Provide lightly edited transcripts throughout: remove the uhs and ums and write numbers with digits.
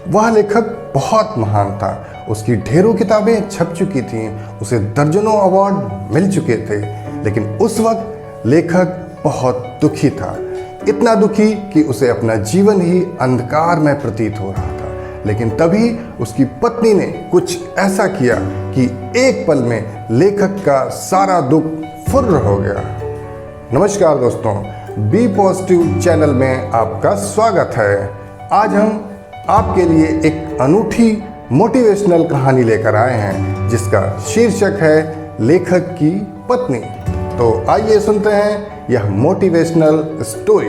वह लेखक बहुत महान था। उसकी ढेरों किताबें छप चुकी थीं, उसे दर्जनों अवार्ड मिल चुके थे। लेकिन उस वक्त लेखक बहुत दुखी था, इतना दुखी कि उसे अपना जीवन ही अंधकार में प्रतीत हो रहा था। लेकिन तभी उसकी पत्नी ने कुछ ऐसा किया कि एक पल में लेखक का सारा दुख फुर्र हो गया। नमस्कार दोस्तों, बी पॉजिटिव चैनल में आपका स्वागत है। आज हम आपके लिए एक अनूठी मोटिवेशनल कहानी लेकर आए हैं जिसका शीर्षक है लेखक की पत्नी। तो आइए सुनते हैं यह मोटिवेशनल स्टोरी।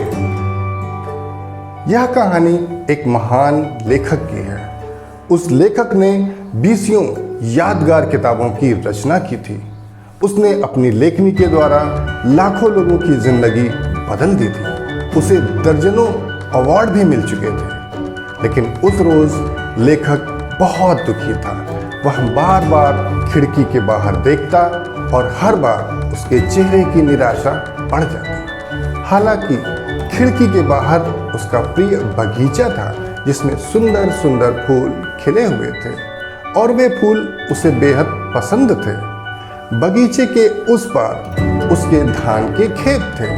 यह कहानी एक महान लेखक की है। उस लेखक ने 20 यादगार किताबों की रचना की थी। उसने अपनी लेखनी के द्वारा लाखों लोगों की जिंदगी बदल दी थी। उसे दर्जनों अवार्ड भी मिल चुके थे। लेकिन उस रोज लेखक बहुत दुखी था। वह बार बार खिड़की के बाहर देखता और हर बार उसके चेहरे की निराशा बढ़ जाती। हालांकि खिड़की के बाहर उसका प्रिय बगीचा था जिसमें सुंदर सुंदर फूल खिले हुए थे और वे फूल उसे बेहद पसंद थे। बगीचे के उस पार उसके धान के खेत थे।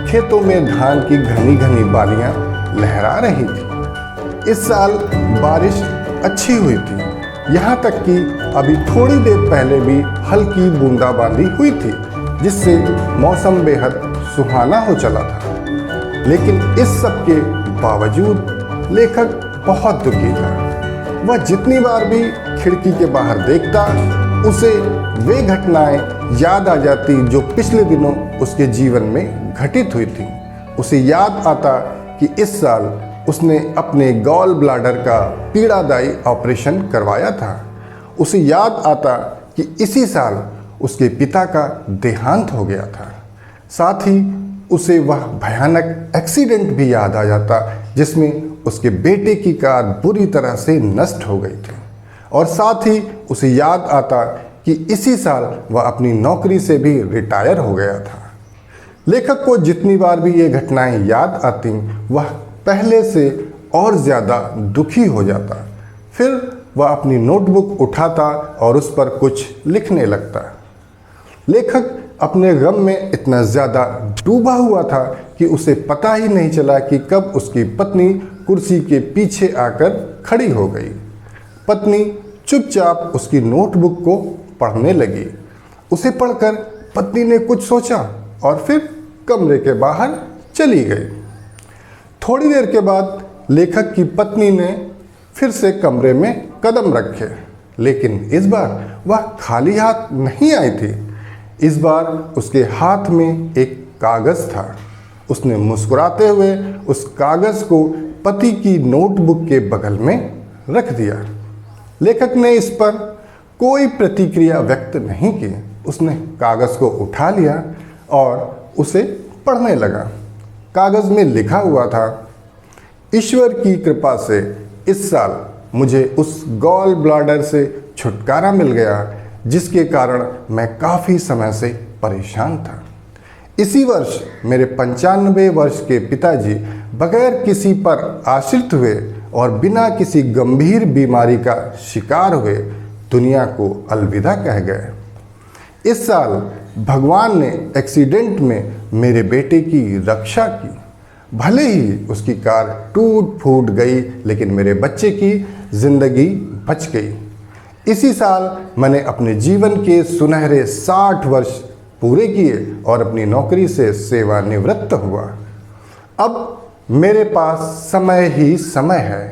खेतों में धान की घनी घनी बालियां लहरा रही थी। इस साल बारिश अच्छी हुई थी, यहाँ तक कि अभी थोड़ी देर पहले भी हल्की बूंदाबांदी हुई थी जिससे मौसम बेहद सुहाना हो चला था। लेकिन इस सब के बावजूद लेखक बहुत दुखी था। वह जितनी बार भी खिड़की के बाहर देखता उसे वे घटनाएं याद आ जाती जो पिछले दिनों उसके जीवन में घटित हुई थी। उसे याद आता कि इस साल उसने अपने गॉल ब्लैडर का पीड़ादायी ऑपरेशन करवाया था। उसे याद आता कि इसी साल उसके पिता का देहांत हो गया था। साथ ही उसे वह भयानक एक्सीडेंट भी याद आ जाता जिसमें उसके बेटे की कार बुरी तरह से नष्ट हो गई थी। और साथ ही उसे याद आता कि इसी साल वह अपनी नौकरी से भी रिटायर हो गया था। लेखक को जितनी बार भी ये घटनाएं याद आती वह पहले से और ज़्यादा दुखी हो जाता। फिर वह अपनी नोटबुक उठाता और उस पर कुछ लिखने लगता। लेखक अपने गम में इतना ज़्यादा डूबा हुआ था कि उसे पता ही नहीं चला कि कब उसकी पत्नी कुर्सी के पीछे आकर खड़ी हो गई। पत्नी चुपचाप उसकी नोटबुक को पढ़ने लगी। उसे पढ़कर पत्नी ने कुछ सोचा और फिर कमरे के बाहर चली गई। थोड़ी देर के बाद लेखक की पत्नी ने फिर से कमरे में कदम रखे, लेकिन इस बार वह खाली हाथ नहीं आई थी। इस बार उसके हाथ में एक कागज़ था। उसने मुस्कुराते हुए उस कागज़ को पति की नोटबुक के बगल में रख दिया। लेखक ने इस पर कोई प्रतिक्रिया व्यक्त नहीं की। उसने कागज़ को उठा लिया और उसे पढ़ने लगा। कागज़ में लिखा हुआ था, ईश्वर की कृपा से इस साल मुझे उस गॉल ब्लैडर से छुटकारा मिल गया जिसके कारण मैं काफ़ी समय से परेशान था। इसी वर्ष मेरे 95 वर्ष के पिताजी बगैर किसी पर आश्रित हुए और बिना किसी गंभीर बीमारी का शिकार हुए दुनिया को अलविदा कह गए। इस साल भगवान ने एक्सीडेंट में मेरे बेटे की रक्षा की। भले ही उसकी कार टूट फूट गई लेकिन मेरे बच्चे की जिंदगी बच गई। इसी साल मैंने अपने जीवन के सुनहरे 60 वर्ष पूरे किए और अपनी नौकरी से सेवानिवृत्त हुआ। अब मेरे पास समय ही समय है।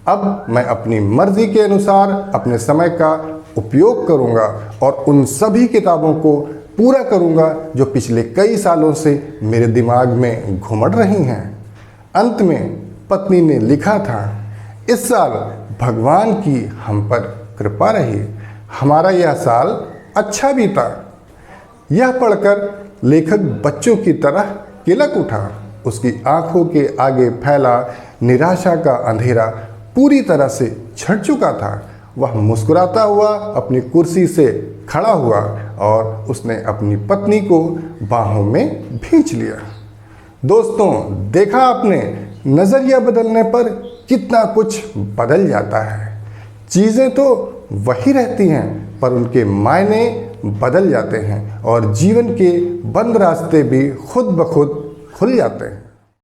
अब मैं अपनी मर्जी के अनुसार अपने समय का उपयोग करूंगा और उन सभी किताबों को पूरा करूंगा जो पिछले कई सालों से मेरे दिमाग में घुमड़ रही हैं। अंत में पत्नी ने लिखा था, इस साल भगवान की हम पर कृपा रही। हमारा यह साल अच्छा बीता। यह पढ़कर लेखक बच्चों की तरह किलक उठा। उसकी आंखों के आगे फैला निराशा का अंधेरा पूरी तरह से छट चुका था। वह मुस्कुराता हुआ अपनी कुर्सी से खड़ा हुआ और उसने अपनी पत्नी को बाहों में भींच लिया। दोस्तों, देखा आपने, नज़रिया बदलने पर कितना कुछ बदल जाता है। चीज़ें तो वही रहती हैं पर उनके मायने बदल जाते हैं और जीवन के बंद रास्ते भी खुद ब खुद खुल जाते हैं।